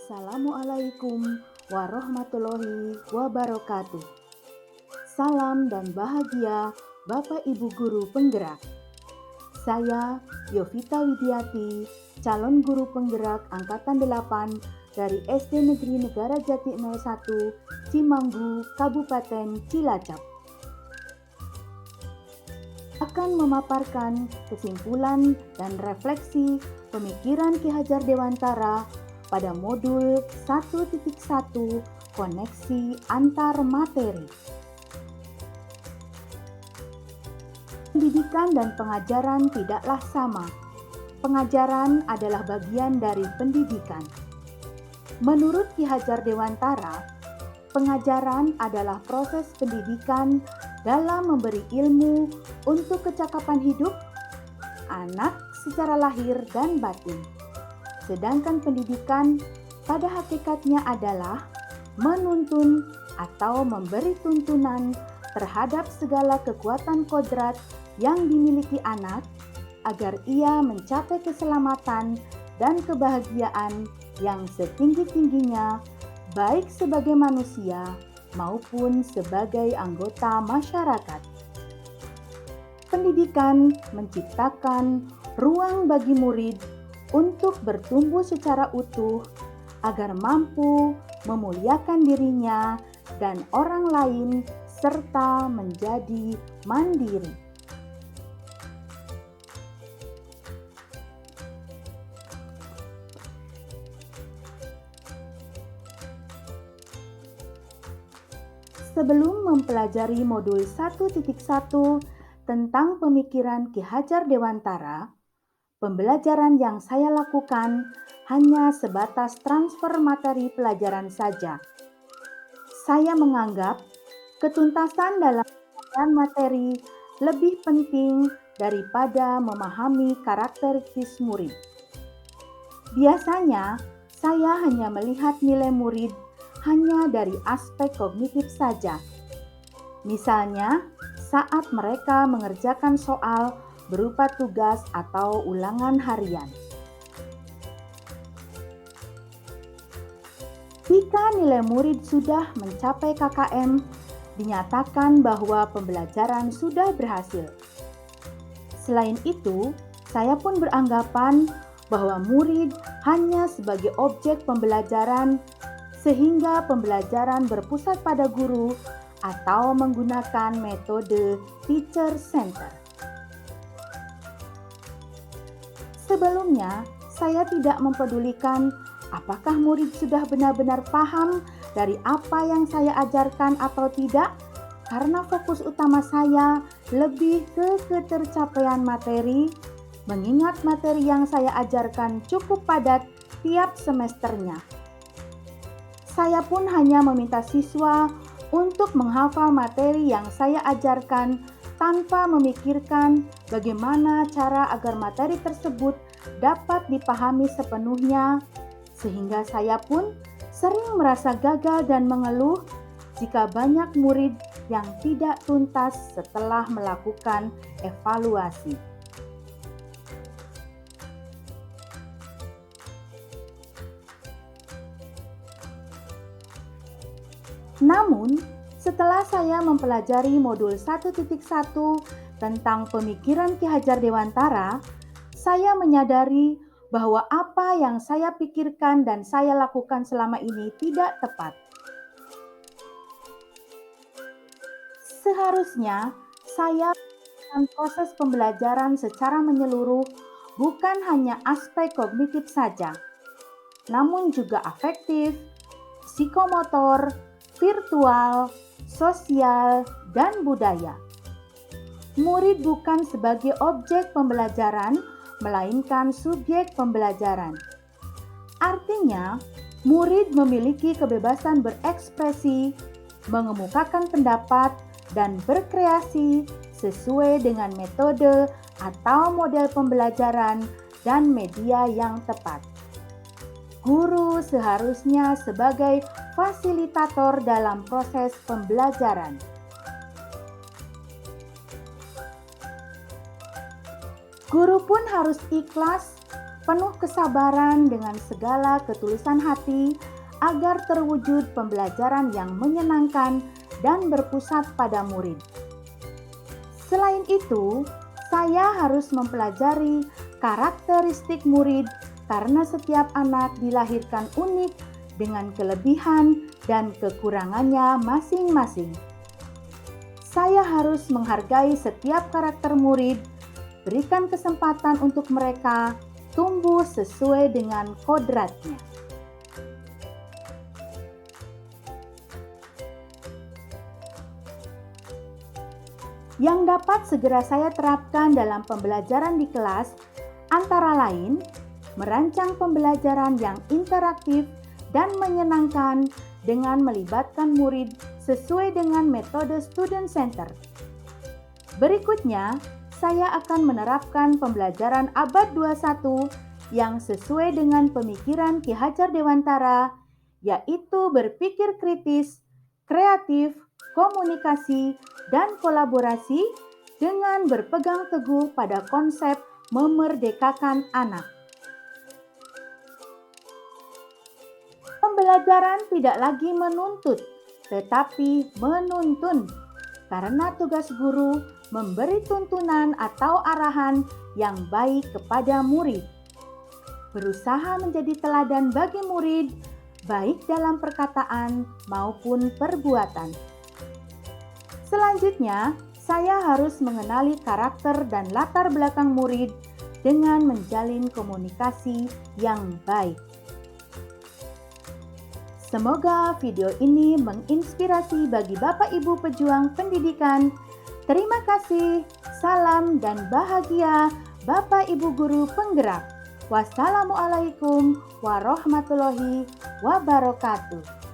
Assalamualaikum warahmatullahi wabarakatuh. Salam dan bahagia Bapak Ibu Guru Penggerak. Saya Yovita Widiati, calon guru penggerak Angkatan 8 dari SD Negeri Negara Jati 01, Cimanggu, Kabupaten Cilacap. Akan memaparkan kesimpulan dan refleksi pemikiran Ki Hajar Dewantara pada modul 1.1 koneksi antar materi. Pendidikan dan pengajaran tidaklah sama. Pengajaran adalah bagian dari pendidikan. Menurut Ki Hajar Dewantara, pengajaran adalah proses pendidikan dalam memberi ilmu untuk kecakapan hidup anak secara lahir dan batin. Sedangkan pendidikan pada hakikatnya adalah menuntun atau memberi tuntunan terhadap segala kekuatan kodrat yang dimiliki anak agar ia mencapai keselamatan dan kebahagiaan yang setinggi-tingginya baik sebagai manusia maupun sebagai anggota masyarakat. Pendidikan menciptakan ruang bagi murid untuk bertumbuh secara utuh agar mampu memuliakan dirinya dan orang lain serta menjadi mandiri. Sebelum mempelajari modul 1.1 tentang pemikiran Ki Hajar Dewantara, pembelajaran yang saya lakukan hanya sebatas transfer materi pelajaran saja. Saya menganggap ketuntasan dalam pembelajaran materi lebih penting daripada memahami karakteristik murid. Biasanya, saya hanya melihat nilai murid hanya dari aspek kognitif saja. Misalnya, saat mereka mengerjakan soal berupa tugas atau ulangan harian. Jika nilai murid sudah mencapai KKM, dinyatakan bahwa pembelajaran sudah berhasil. Selain itu, saya pun beranggapan bahwa murid hanya sebagai objek pembelajaran sehingga pembelajaran berpusat pada guru atau menggunakan metode teacher center. Sebelumnya, saya tidak mempedulikan apakah murid sudah benar-benar paham dari apa yang saya ajarkan atau tidak, karena fokus utama saya lebih ke ketercapaian materi, mengingat materi yang saya ajarkan cukup padat tiap semesternya. Saya pun hanya meminta siswa untuk menghafal materi yang saya ajarkan tanpa memikirkan bagaimana cara agar materi tersebut dapat dipahami sepenuhnya, sehingga saya pun sering merasa gagal dan mengeluh jika banyak murid yang tidak tuntas setelah melakukan evaluasi. Namun, setelah saya mempelajari modul 1.1 tentang pemikiran Ki Hajar Dewantara, saya menyadari bahwa apa yang saya pikirkan dan saya lakukan selama ini tidak tepat. Seharusnya saya melakukan proses pembelajaran secara menyeluruh, bukan hanya aspek kognitif saja, namun juga afektif, psikomotor, virtual, sosial, dan budaya. Murid bukan sebagai objek pembelajaran, melainkan subjek pembelajaran. Artinya, murid memiliki kebebasan berekspresi, mengemukakan pendapat, dan berkreasi sesuai dengan metode atau model pembelajaran dan media yang tepat. Guru seharusnya sebagai fasilitator dalam proses pembelajaran. Guru pun harus ikhlas penuh kesabaran dengan segala ketulusan hati agar terwujud pembelajaran yang menyenangkan dan berpusat pada murid. Selain itu, saya harus mempelajari karakteristik murid karena setiap anak dilahirkan unik dengan kelebihan dan kekurangannya masing-masing. Saya harus menghargai setiap karakter murid, berikan kesempatan untuk mereka tumbuh sesuai dengan kodratnya. Yang dapat segera saya terapkan dalam pembelajaran di kelas antara lain merancang pembelajaran yang interaktif dan menyenangkan dengan melibatkan murid sesuai dengan metode student center. Berikutnya, saya akan menerapkan pembelajaran abad 21 yang sesuai dengan pemikiran Ki Hajar Dewantara, yaitu berpikir kritis, kreatif, komunikasi, dan kolaborasi dengan berpegang teguh pada konsep memerdekakan anak. Pembelajaran tidak lagi menuntut, tetapi menuntun, karena tugas guru memberi tuntunan atau arahan yang baik kepada murid. Berusaha menjadi teladan bagi murid, baik dalam perkataan maupun perbuatan. Selanjutnya, saya harus mengenali karakter dan latar belakang murid dengan menjalin komunikasi yang baik. Semoga video ini menginspirasi bagi Bapak Ibu pejuang pendidikan. Terima kasih, salam dan bahagia Bapak Ibu guru penggerak. Wassalamualaikum warahmatullahi wabarakatuh.